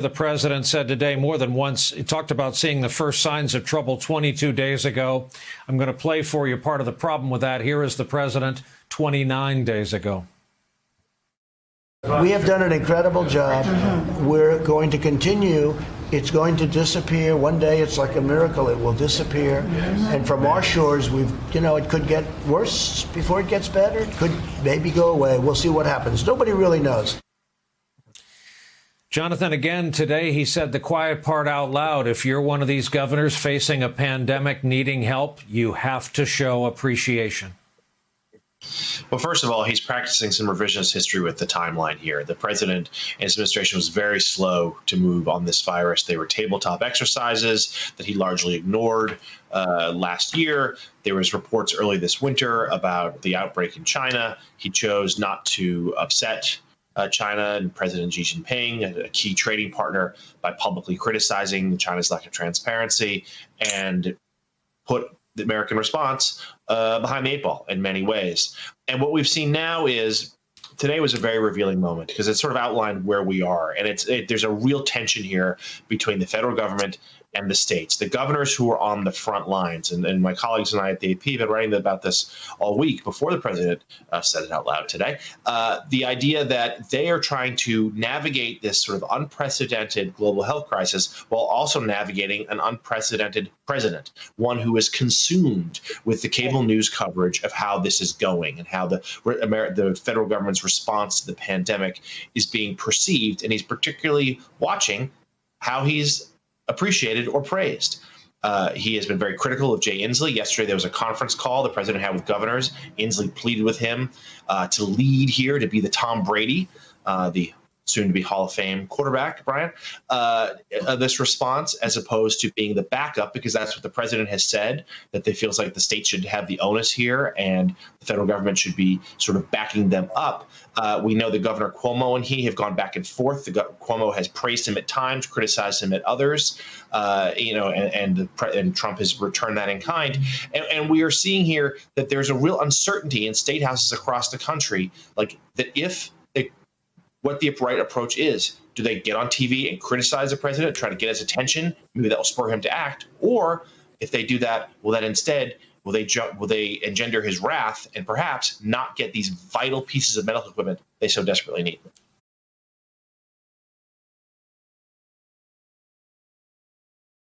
The president said today more than once, he talked about seeing the first signs of trouble 22 days ago. I'm going to play for you part of the problem with that. Here is the president 29 days ago. We have done an incredible job. We're going to continue. It's going to disappear. One day it's like a miracle. It will disappear. And from our shores, it could get worse before it gets better. It could maybe go away. We'll see what happens. Nobody really knows. Jonathan, again, today he said the quiet part out loud. If you're one of these governors facing a pandemic, needing help, you have to show appreciation. Well, first of all, he's practicing some revisionist history with the timeline here. The president and his administration was very slow to move on this virus. They were tabletop exercises that he largely ignored last year. There was reports early this winter about the outbreak in China. He chose not to upset China and President Xi Jinping, a key trading partner, by publicly criticizing China's lack of transparency and put the American response behind the eight ball in many ways. And what we've seen now is today was a very revealing moment because it sort of outlined where we are. And there's a real tension here between the federal government and the states, the governors who are on the front lines. And my colleagues and I at the AP have been writing about this all week before the president said it out loud today. The idea that they are trying to navigate this sort of unprecedented global health crisis while also navigating an unprecedented president, one who is consumed with the cable news coverage of how this is going and how the federal government's response to the pandemic is being perceived. And he's particularly watching how he's appreciated or praised. He has been very critical of Jay Inslee. Yesterday, there was a conference call the president had with governors. Inslee pleaded with him to lead here, to be the Tom Brady, the soon-to-be Hall of Fame quarterback, Brian, this response, as opposed to being the backup, because that's what the president has said, that they feels like the state should have the onus here and the federal government should be sort of backing them up. We know that Governor Cuomo and he have gone back and forth. Cuomo has praised him at times, criticized him at others, and Trump has returned that in kind. And we are seeing here that there's a real uncertainty in state houses across the country, like that what the right approach is. Do they get on TV and criticize the president, try to get his attention? Maybe that will spur him to act. Or if they do that, will they engender his wrath and perhaps not get these vital pieces of medical equipment they so desperately need?